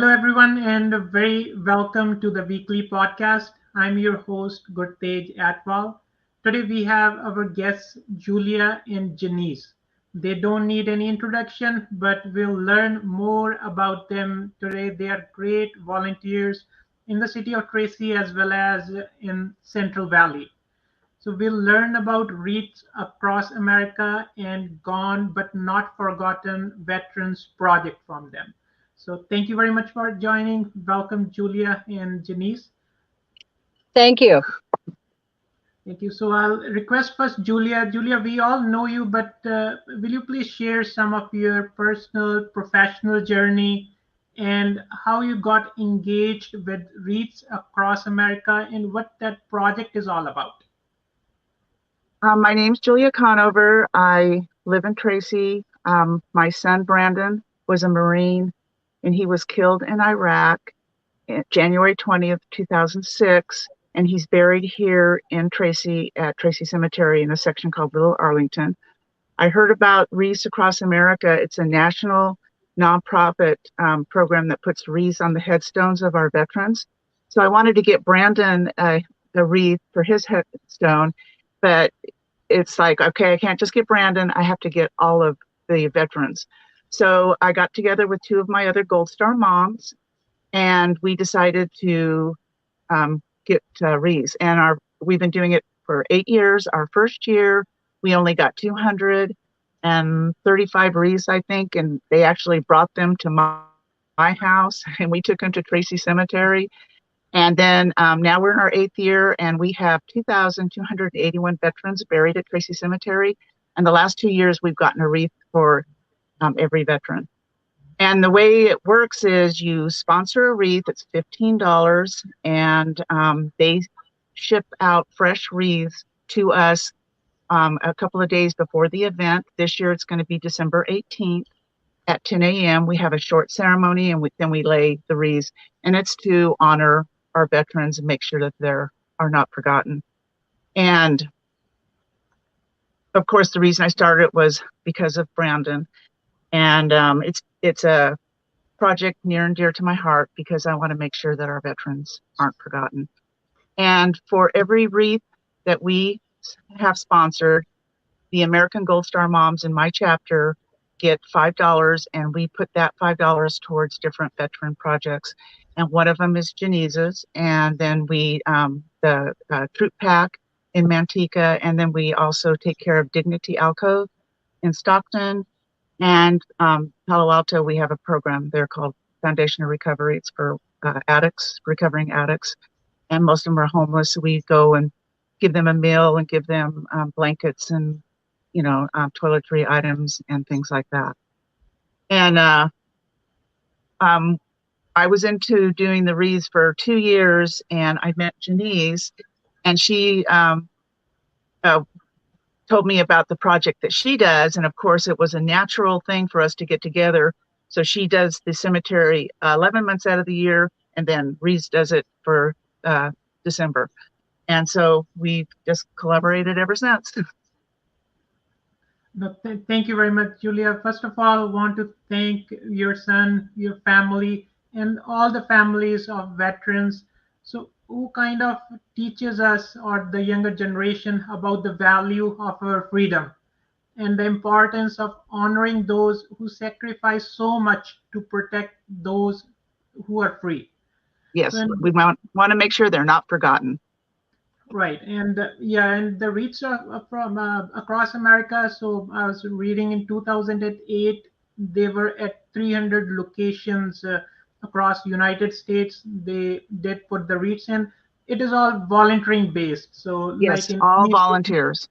Hello, everyone, and a very welcome to the weekly podcast. I'm your host, Gurtej Atwal. Today, we have our guests, Julia and Janice. They don't need any introduction, but we'll learn more about them today. They are great volunteers in the city of Tracy as well as in Central Valley. So we'll learn about REITs across America and Gone but Not Forgotten Veterans Project from them. So thank you very much for joining. Welcome, Julia and Janice. Thank you. Thank you. So I'll request first Julia. Julia, we all know you, but will you please share some of your personal, professional journey and how you got engaged with REITs across America and what that project is all about? My name's Julia Conover. I live in Tracy. My son Brandon was a Marine and he was killed in Iraq January 20th, 2006. And he's buried here in Tracy at Tracy Cemetery in a section called Little Arlington. I heard about Wreaths Across America. It's a national nonprofit program that puts wreaths on the headstones of our veterans. So I wanted to get Brandon a wreath for his headstone, but it's like, okay, I can't just get Brandon. I have to get all of the veterans. So I got together with two of my other Gold Star moms, and we decided to get wreaths. And we've been doing it for 8 years. Our first year, we only got 235 wreaths, I think, and they actually brought them to my house, and we took them to Tracy Cemetery. And then now we're in our 8th year, and we have 2,281 veterans buried at Tracy Cemetery. And the last 2 years, we've gotten a wreath for every veteran. And the way it works is you sponsor a wreath, it's $15, and they ship out fresh wreaths to us a couple of days before the event. This year, it's going to be December 18th at 10 a.m. We have a short ceremony, and then we lay the wreaths, and it's to honor our veterans and make sure that they are not forgotten. And of course, the reason I started was because of Brandon. And it's a project near and dear to my heart because I want to make sure that our veterans aren't forgotten. And for every wreath that we have sponsored, the American Gold Star Moms in my chapter get $5, and we put that $5 towards different veteran projects. And one of them is Janice's, and then we the Troop Pack in Manteca, and then we also take care of Dignity Alcove in Stockton. And Palo Alto, we have a program there called Foundation of Recovery. It's for addicts, recovering addicts, and most of them are homeless. So we go and give them a meal and give them blankets and toiletry items and things like that. And I was into doing the wreaths for 2 years, and I met Janice, and she told me about the project that she does. And of course, it was a natural thing for us to get together. So she does the cemetery 11 months out of the year, and then Reese does it for December. And so we've just collaborated ever since. No, thank you very much, Julia. First of all, I want to thank your son, your family, and all the families of veterans. So, who kind of teaches us or the younger generation about the value of our freedom and the importance of honoring those who sacrifice so much to protect those who are free. Yes, So, we want to make sure they're not forgotten. right, and yeah, and the reach from across America. So I was reading in 2008, they were at 300 locations across United States. They did put the reach in. It is all volunteering based. So like Yes, in all any volunteers.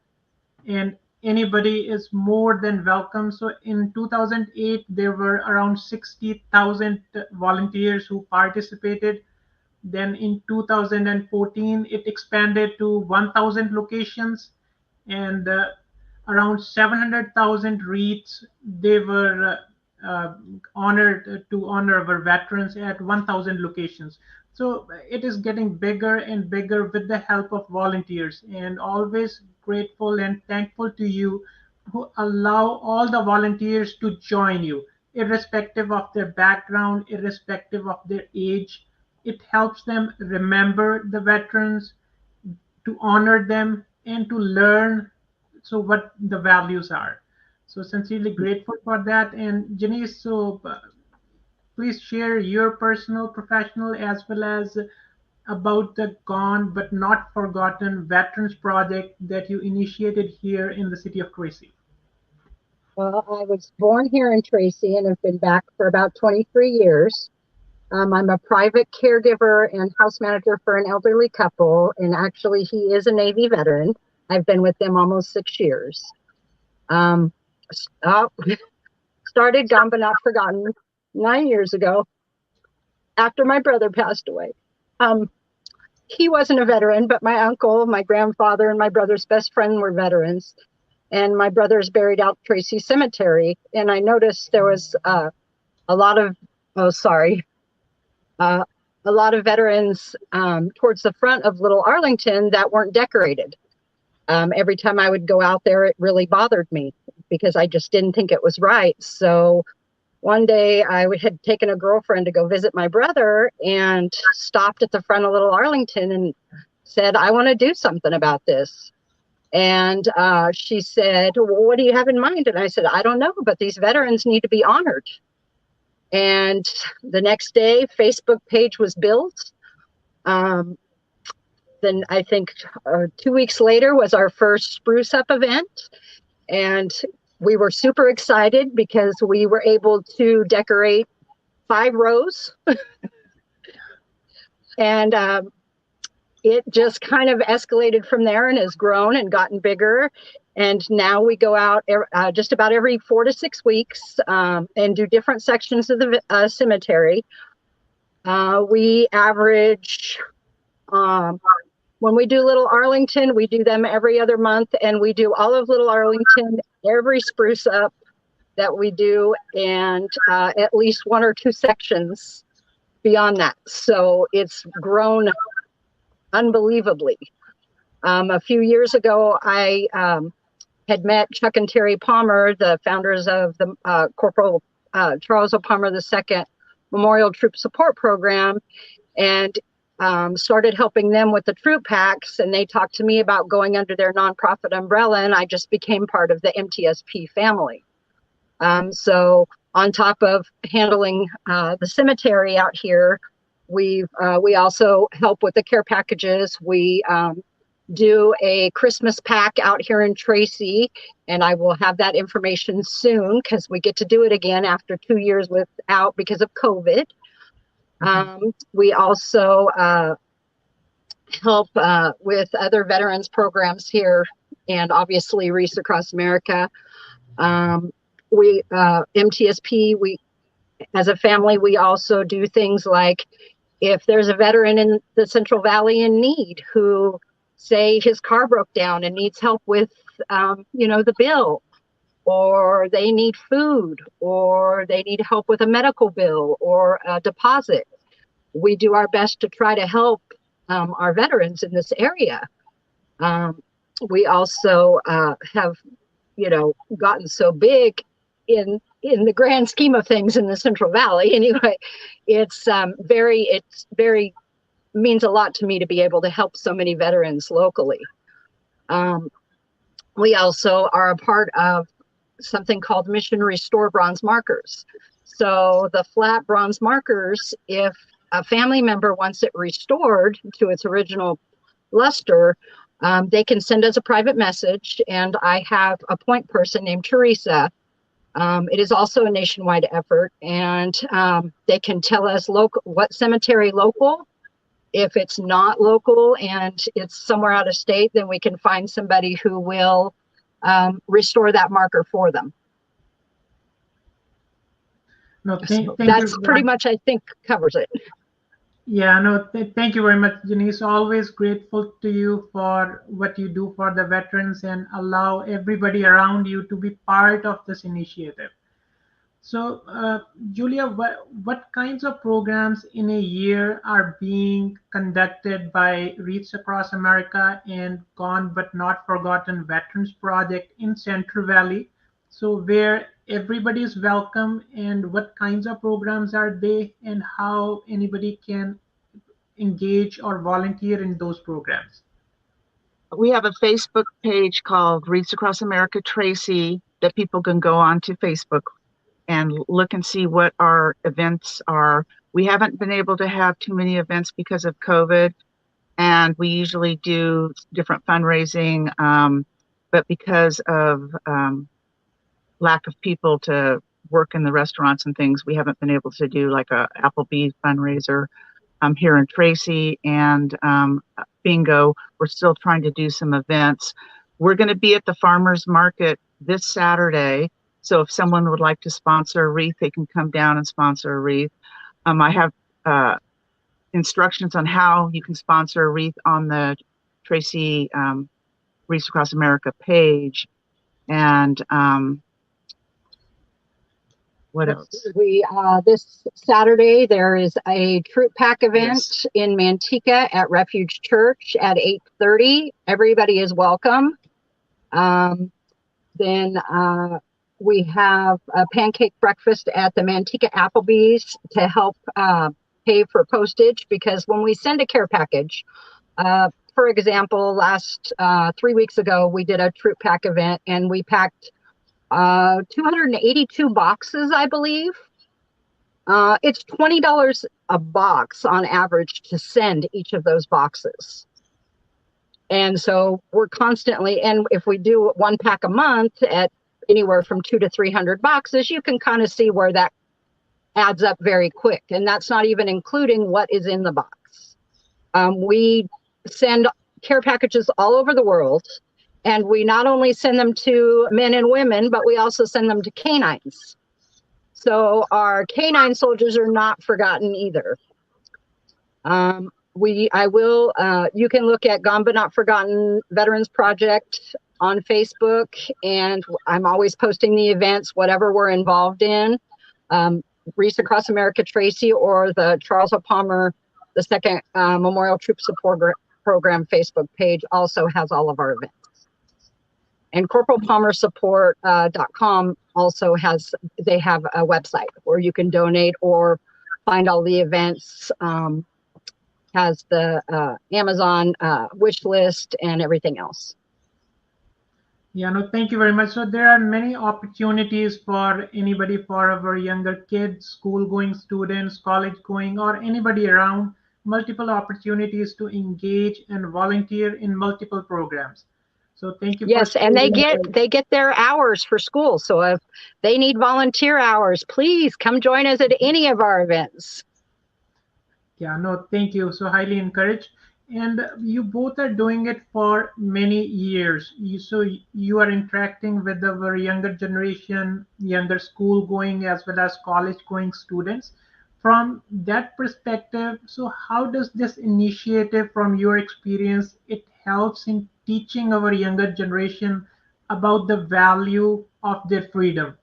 and anybody is more than welcome. So in 2008, there were around 60,000 volunteers who participated. Then in 2014, it expanded to 1,000 locations and around 700,000 wreaths. They were honored to honor our veterans at 1,000 locations. So it is getting bigger and bigger with the help of volunteers, and always grateful and thankful to you who allow all the volunteers to join you. irrespective of their background, irrespective of their age. It helps them remember the veterans, to honor them, and to learn so what the values are. So sincerely grateful for that. And Janice, so please share your personal, professional, as well as about the Gone But Not Forgotten Veterans Project that you initiated here in the city of Tracy. Well, I was born here in Tracy and have been back for about 23 years. I'm a private caregiver and house manager for an elderly couple, and actually, he is a Navy veteran. I've been with them almost 6 years. Um, oh, started Gone But Not Forgotten 9 years ago after my brother passed away. Um, he wasn't a veteran, but my uncle, my grandfather, and my brother's best friend were veterans. And my brother's buried out Tracy Cemetery. And I noticed there was a lot of, oh, sorry, uh, a lot of veterans towards the front of Little Arlington that weren't decorated. Every time I would go out there, it really bothered me because I just didn't think it was right. So one day I had taken a girlfriend to go visit my brother and stopped at the front of Little Arlington and said, I want to do something about this. And she said, well, what do you have in mind? And I said, I don't know, but these veterans need to be honored. And the next day, Facebook page was built. Um, then I think 2 weeks later was our first Spruce Up event. And we were super excited because we were able to decorate 5 rows. And it just kind of escalated from there and has grown and gotten bigger. And now we go out just about every 4 to 6 weeks and do different sections of the cemetery. We average, when we do Little Arlington, we do them every other month, and we do all of Little Arlington, every Spruce Up that we do, and at least 1 or 2 sections beyond that. So it's grown unbelievably. A few years ago, I had met Chuck and Terry Palmer, the founders of the Corporal Charles O. Palmer II Memorial Troop Support Program, and started helping them with the troop packs. And they talked to me about going under their nonprofit umbrella, and I just became part of the MTSP family. So on top of handling the cemetery out here, we also help with the care packages. We do a Christmas pack out here in Tracy, and I will have that information soon because we get to do it again after 2 years without because of COVID. We also help with other veterans programs here, and obviously Reese Across America. We MTSP, we as a family, we also do things like if there's a veteran in the Central Valley in need who, say, his car broke down and needs help with, the bill, or they need food, or they need help with a medical bill or a deposit, we do our best to try to help our veterans in this area. We also have, gotten so big in the grand scheme of things in the Central Valley. Anyway, it's very means a lot to me to be able to help so many veterans locally. We also are a part of something called Mission Restore Bronze Markers. So the flat bronze markers, if a family member wants it restored to its original luster, they can send us a private message, and I have a point person named Teresa. It is also a nationwide effort, and they can tell us what cemetery local. If it's not local and it's somewhere out of state, then we can find somebody who will restore that marker for them. No, So thank that's you. pretty much, I think, covers it. Yeah, no, thank you very much, Janice. Always grateful to you for what you do for the veterans and allow everybody around you to be part of this initiative. So, Julia, what kinds of programs in a year are being conducted by Reach Across America and Gone But Not Forgotten Veterans Project in Central Valley? So, where everybody is welcome, and what kinds of programs are they, and how anybody can engage or volunteer in those programs? We have a Facebook page called Reads Across America Tracy that people can go on to Facebook and look and see what our events are. We haven't been able to have too many events because of COVID, and we usually do different fundraising, but because of lack of people to work in the restaurants and things, we haven't been able to do like a Applebee's fundraiser here in Tracy, and bingo. We're still trying to do some events. We're going to be at the farmers market this Saturday. So if someone would like to sponsor a wreath, they can come down and sponsor a wreath. I have instructions on how you can sponsor a wreath on the Tracy Wreaths Across America page. And what else? We this Saturday there is a troop pack event Yes. in Manteca at Refuge Church at 8:30. Everybody is welcome. Then we have a pancake breakfast at the Manteca Applebee's to help pay for postage, because when we send a care package, for example, last 3 weeks ago we did a troop pack event and we packed 282 boxes, I believe. It's $20 a box on average to send each of those boxes. And so we're constantly, and if we do one pack a month at anywhere from 200 to 300 boxes, you can kind of see where that adds up very quick. And that's not even including what is in the box. We send care packages all over the world. And we not only send them to men and women, but we also send them to canines. So our canine soldiers are not forgotten either. You can look at Gone But Not Forgotten Veterans Project on Facebook, and I'm always posting the events, whatever we're involved in. Wreaths Across America Tracy or the Charles O. Palmer II Memorial Troop Support Program Facebook page also has all of our events. And corporalpalmersupport.com also have a website where you can donate or find all the events, has the Amazon wish list and everything else. Yeah, no, thank you very much. So there are many opportunities for anybody, for our younger kids, school-going students, college-going, or anybody around, multiple opportunities to engage and volunteer in multiple programs. So thank you. Yes, and they get their hours for school. So if they need volunteer hours, please come join us at any of our events. Yeah, no, thank you. So highly encouraged. And you both are doing it for many years. So you are interacting with our younger generation, younger school going as well as college going students. From that perspective, so how does this initiative, from your experience, it helps in teaching our younger generation about the value of their freedom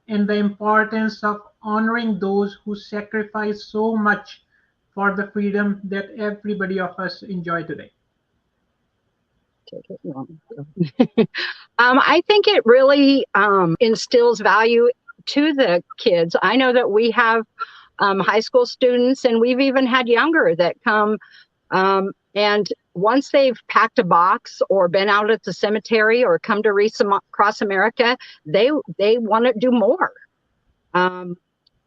and the importance of honoring those who sacrifice so much for the freedom that everybody of us enjoy today? I think it really instills value to the kids. I know that we have high school students, and we've even had younger that come, and once they've packed a box or been out at the cemetery or come to Wreaths Across America, they want to do more.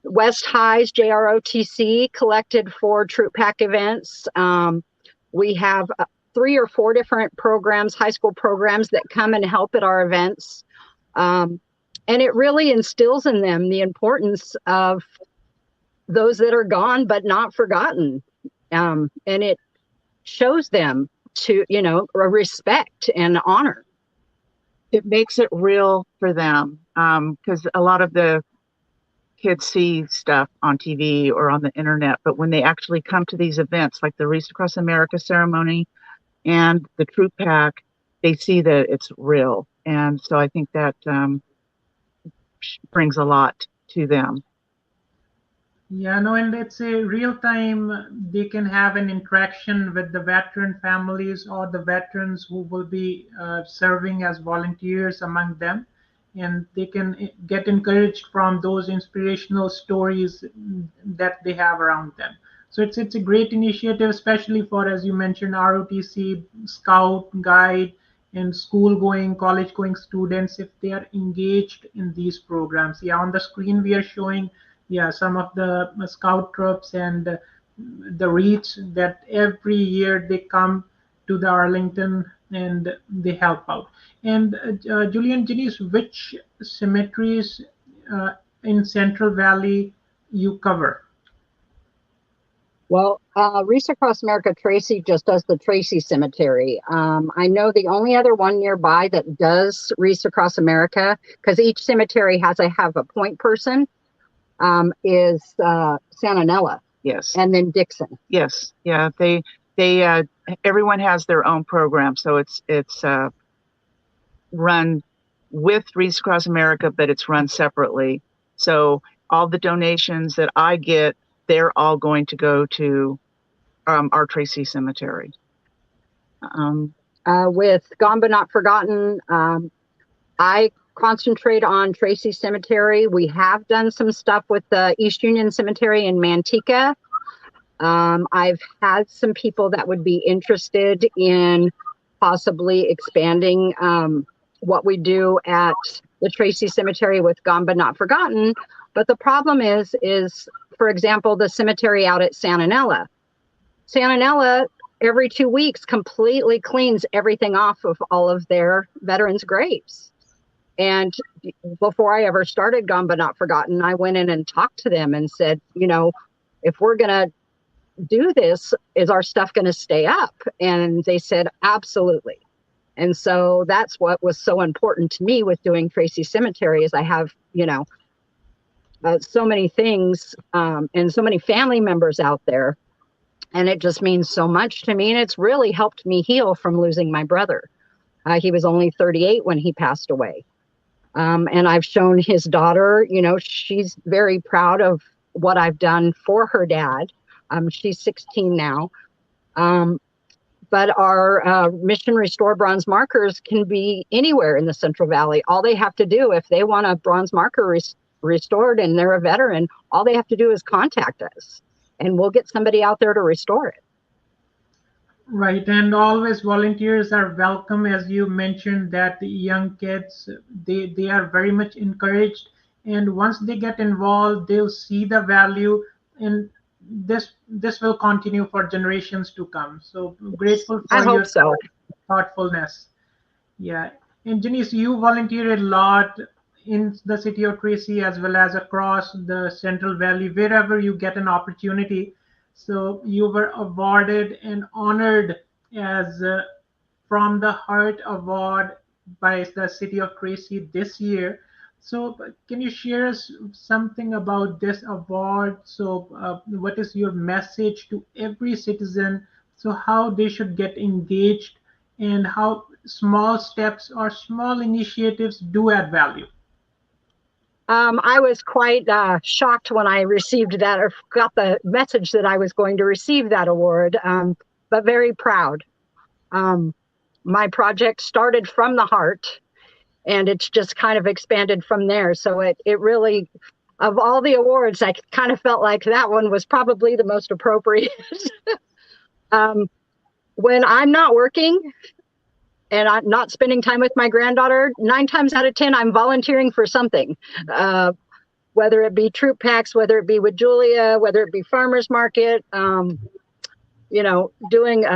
West High's JROTC collected for troop pack events. We have 3 or 4 different programs, high school programs, that come and help at our events. And it really instills in them the importance of those that are gone but not forgotten. And it shows them to, a respect and honor. It makes it real for them, because a lot of the kids see stuff on TV or on the internet, but when they actually come to these events like the Wreaths Across America ceremony and the troop pack, they see that it's real. And so I think that brings a lot to them. Yeah, no, and it's a real time, they can have an interaction with the veteran families or the veterans who will be serving as volunteers among them. and they can get encouraged from those inspirational stories that they have around them. So it's a great initiative, especially for, as you mentioned, ROTC, Scout, Guide, and school going, college going students, if they are engaged in these programs. Yeah, on the screen we are showing, yeah, some of the Scout troops and the reach that every year they come to the Arlington and they help out. And Julian, Janice, which cemeteries uh, in Central Valley you cover? Well, Reese Across America, Tracy just does the Tracy Cemetery. I know the only other one nearby that does Reese Across America, because each cemetery has a have a point person, is Santanella Yes. and then Dixon. Yes. Yeah. They everyone has their own program, so it's run with Reads Across America, but it's run separately. So all the donations that I get, they're all going to go to our Tracy Cemetery. With Gone But Not Forgotten, I concentrate on Tracy Cemetery. We have done some stuff with the East Union Cemetery in Manteca. I've had some people that would be interested in possibly expanding what we do at the Tracy Cemetery with Gone But Not Forgotten. But the problem is, for example, the cemetery out at Santanella. Santanella every 2 weeks completely cleans everything off of all of their veterans' graves. And before I ever started Gone But Not Forgotten, I went in and talked to them and said, if we're going to do this, is our stuff going to stay up? And they said, absolutely. And so that's what was so important to me with doing Tracy Cemetery is I have, so many things and so many family members out there. And it just means so much to me. And it's really helped me heal from losing my brother. He was only 38 when he passed away. And I've shown his daughter, she's very proud of what I've done for her dad. She's 16 now. But our Mission Restore bronze markers can be anywhere in the Central Valley. All they have to do, if they want a bronze marker restored and they're a veteran, all they have to do is contact us and we'll get somebody out there to restore it. Right, and always volunteers are welcome, as you mentioned that the young kids, they are very much encouraged, and once they get involved, they'll see the value, and this will continue for generations to come. So grateful I for hope your so. thoughtfulness. Yeah, and Janice, you volunteer a lot in the city of Tracy as well as across the Central Valley, wherever you get an opportunity. So you were awarded and honored as From the Heart Award by the city of Tracy this year. So can you share us something about this award? So what is your message to every citizen? So how they should get engaged and how small steps or small initiatives do add value? I was quite shocked when I received that or got the message that I was going to receive that award, but very proud. My project started from the heart and it's just kind of expanded from there. So it really, of all the awards, I kind of felt like that one was probably the most appropriate. When I'm not working and I'm not spending time with my granddaughter, 9 times out of 10, I'm volunteering for something. Whether it be troop packs, whether it be with Julia, whether it be farmers market, doing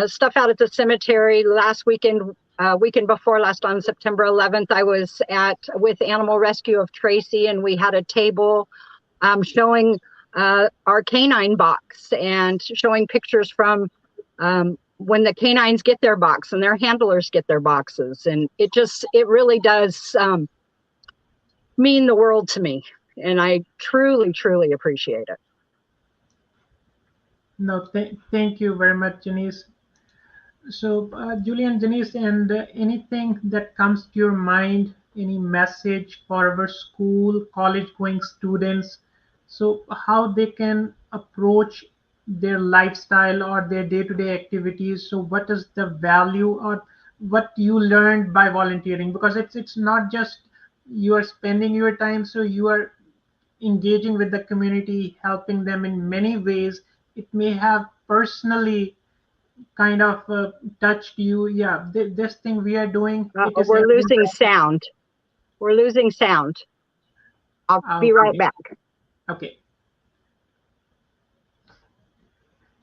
stuff out at the cemetery. Last weekend before last on September 11th, I was with Animal Rescue of Tracy, and we had a table showing our canine box and showing pictures from when the canines get their box and their handlers get their boxes. And it really does mean the world to me. And I truly, truly appreciate it. No, thank you very much, Janice. So, Julian, Janice, and anything that comes to your mind, any message for our school, college-going students, so how they can approach their lifestyle or their day-to-day activities. So, what is the value or what you learned by volunteering? Because it's not just you are spending your time, so you are engaging with the community, helping them in many ways. It may have personally kind of touched you. Yeah, this thing we are doing, it is We're losing everybody. sound. We're losing sound. I'll be right Okay, back. okay.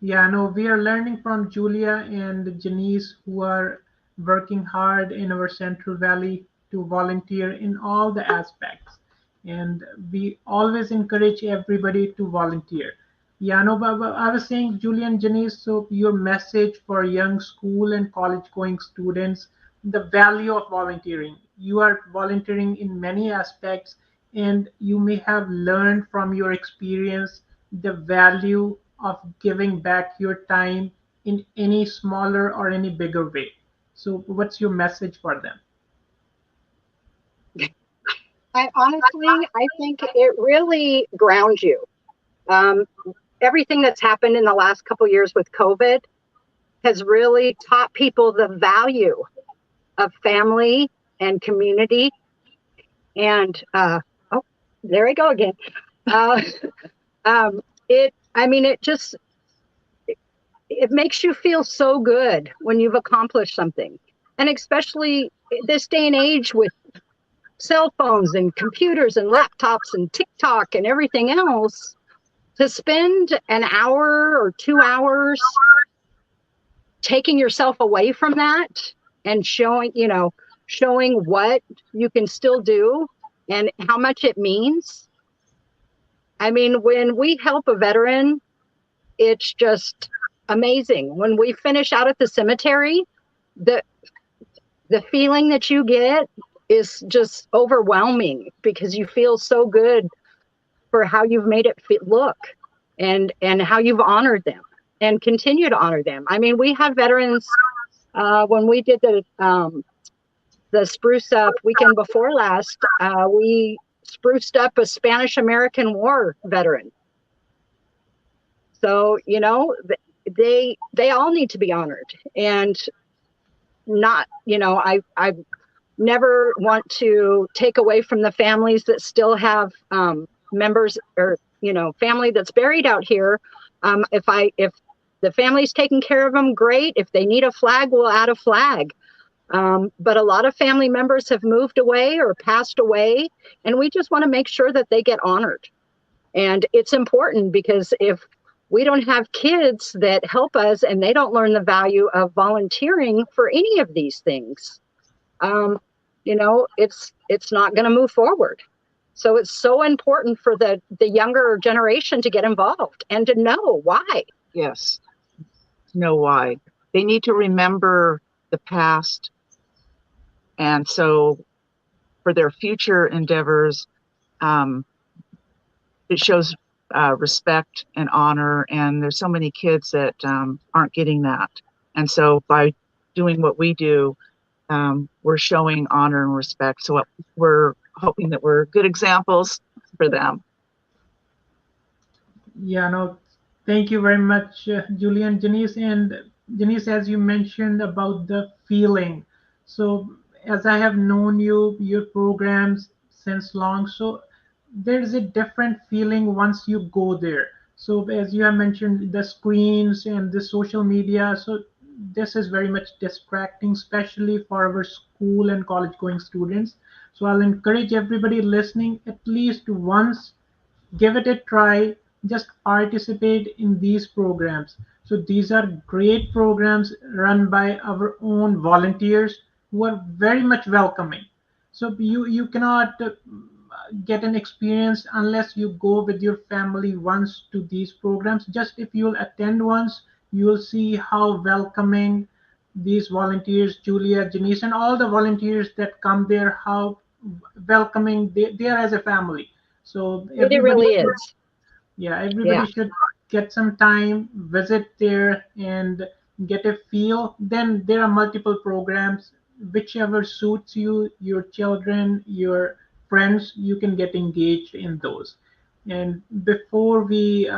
Yeah, no, we are learning from Julia and Janice, who are working hard in our Central Valley to volunteer in all the aspects. And we always encourage everybody to volunteer. Yeah, no, but I was saying, Julia and Janice, so your message for young school and college going students, the value of volunteering. You are volunteering in many aspects, and you may have learned from your experience the value of giving back your time in any smaller or any bigger way. So, what's your message for them? I honestly, I think it really grounds you. Um, Everything that's happened in the last couple years with COVID has really taught people the value of family and community. And oh, there we go again. Uh, I mean, it makes you feel so good when you've accomplished something, and especially this day and age with cell phones and computers and laptops and TikTok and everything else, to spend an hour or 2 hours taking yourself away from that and showing what you can still do and how much it means. I mean, when we help a veteran, it's just amazing. When we finish out at the cemetery, the the feeling that you get is just overwhelming because you feel so good for how you've made it look, and how you've honored them and continue to honor them. I mean, we have veterans. When we did the spruce up weekend before last, we spruced up a Spanish American War veteran. So they all need to be honored, and not I never want to take away from the families that still have members, or family that's buried out here. If the family's taking care of them, great. If they need a flag, we'll add a flag. But a lot of family members have moved away or passed away, and we just want to make sure that they get honored. And it's important because if we don't have kids that help us and they don't learn the value of volunteering for any of these things, um, it's not going to move forward. So it's so important for the younger generation to get involved and to know why. Yes, know why. They need to remember the past. And so for their future endeavors, um, it shows respect and honor. And there's so many kids that aren't getting that. And so by doing what we do, we're showing honor and respect. So we're hoping that we're good examples for them. Yeah, no, thank you very much, Julia and Janice. And Janice, as you mentioned about the feeling, so as I have known you, your programs since long, so there's a different feeling once you go there. So as you have mentioned, the screens and the social media, so this is very much distracting, especially for our school and college going students. So I'll encourage everybody listening at least once, give it a try, just participate in these programs. So these are great programs run by our own volunteers who are very much welcoming. So you cannot get an experience unless you go with your family once to these programs. Just if you'll attend once, you'll see how welcoming these volunteers, Julia, Janice, and all the volunteers that come there, how welcoming they are as a family. So It everybody really should, is. yeah, Yeah. everybody should get some time, visit there, and get a feel. Then there are multiple programs, whichever suits you, your children, your friends, you can get engaged in those. And before we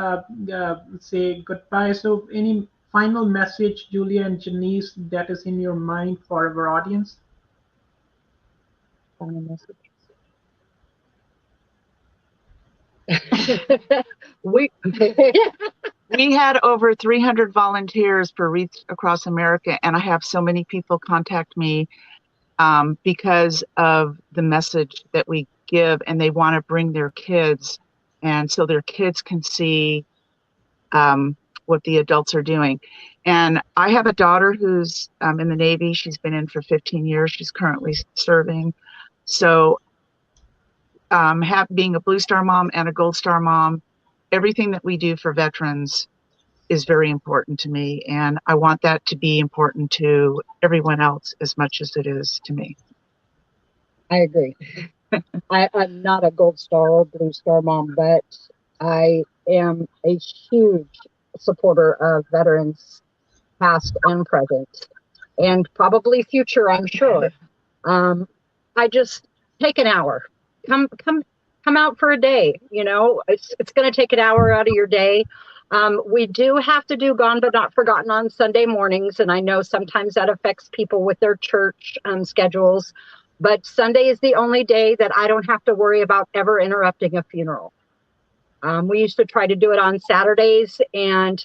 say goodbye, so any final message, Julia and Janice, that is in your mind for our audience? Final message. we We had over 300 volunteers for Wreaths Across America, and I have so many people contact me because of the message that we give, and they want to bring their kids, and so their kids can see what the adults are doing. And I have a daughter who's in the Navy. She's been in for 15 years. She's currently serving. So, being a Blue Star mom and a Gold Star mom, everything that we do for veterans is very important to me. And I want that to be important to everyone else as much as it is to me. I agree. I'm not a Gold Star or Blue Star mom, but I am a huge supporter of veterans, past and present, and probably future, I'm sure. I just take an hour. Come out for a day. You know, it's going to take an hour out of your day. We do have to do Gone But Not Forgotten on Sunday mornings, and I know sometimes that affects people with their church schedules. But Sunday is the only day that I don't have to worry about ever interrupting a funeral. We used to try to do it on Saturdays, and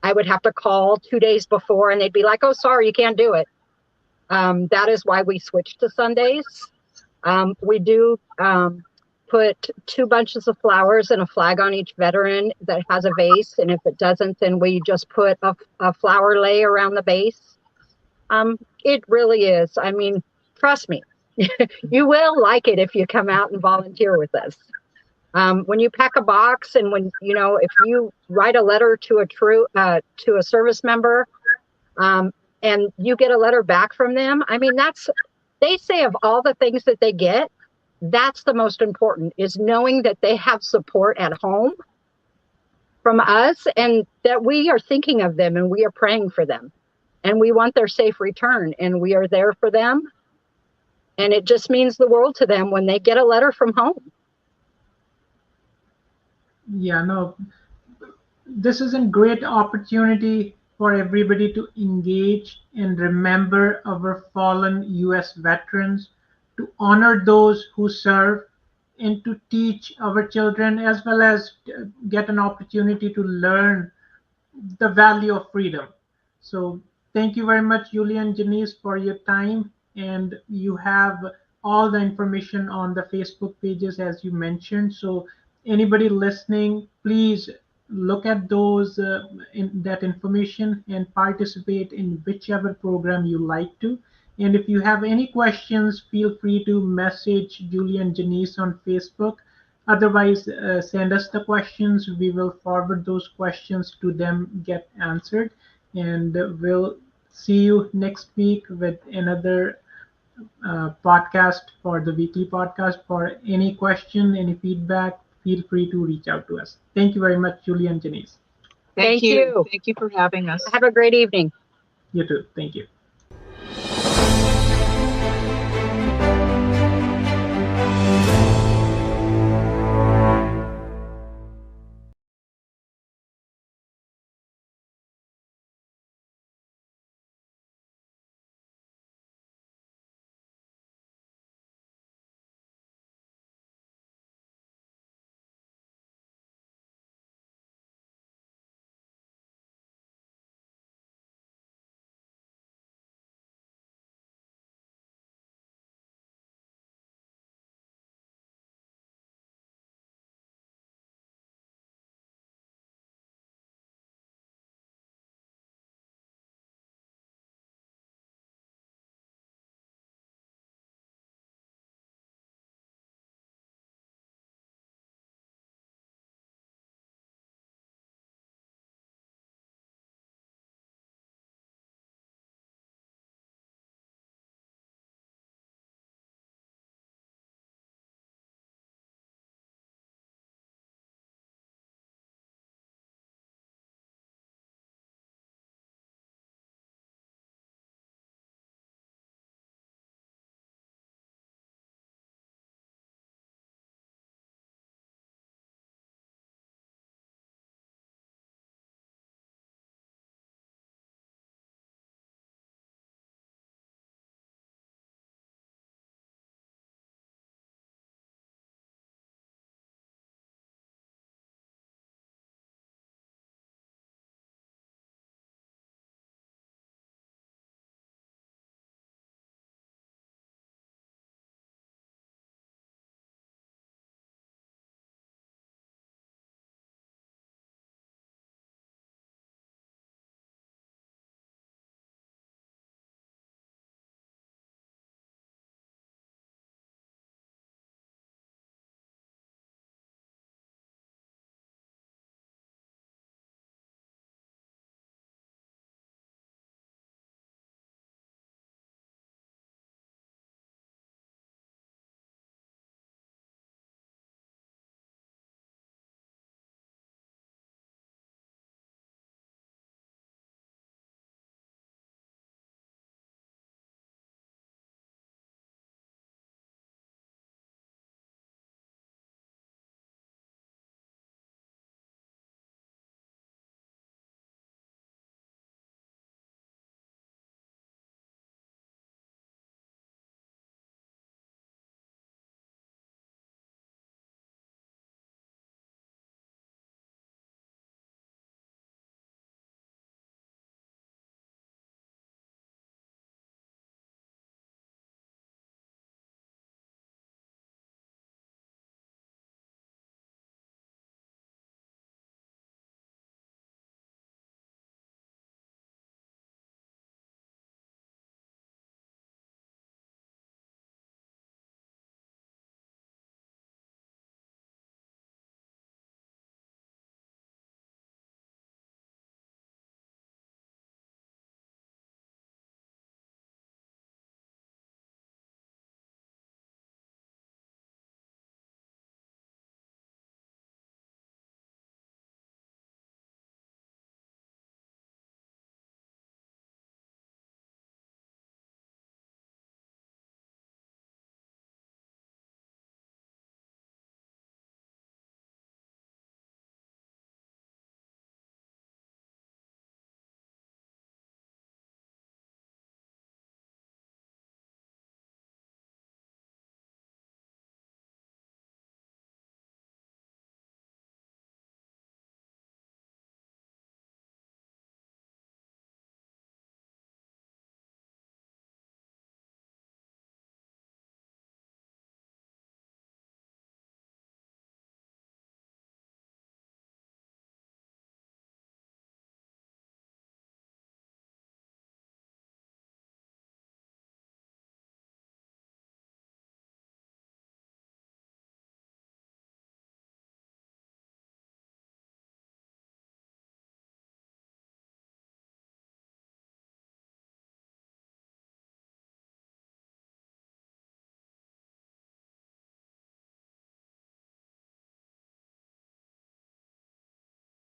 I would have to call 2 days before, and they'd be like, "Oh, sorry, you can't do it." That is why we switched to Sundays. We do put 2 bunches of flowers and a flag on each veteran that has a vase, and if it doesn't, then we just put a flower lei around the base. It really is. I mean, trust me, you will like it if you come out and volunteer with us. When you pack a box, and when if you write a letter to a service member, and you get a letter back from them, I mean, they say of all the things that they get, that's the most important, is knowing that they have support at home from us, and that we are thinking of them and we are praying for them, and we want their safe return, and we are there for them. And it just means the world to them when they get a letter from home. Yeah, no, this is a great opportunity for everybody to engage and remember our fallen US veterans, to honor those who serve, and to teach our children, as well as get an opportunity to learn the value of freedom. So thank you very much, Julia and Janice, for your time. And you have all the information on the Facebook pages, as you mentioned. So anybody listening, please look at that information and participate in whichever program you like to. And if you have any questions, feel free to message Julia and Janice on Facebook. Otherwise, send us the questions. We will forward those questions to them, get answered, and we'll see you next week with another podcast for the weekly podcast. For any question, any feedback, feel free to reach out to us. Thank you very much, Julie and Janice. Thank you. Thank you for having us. Have a great evening. You too. Thank you.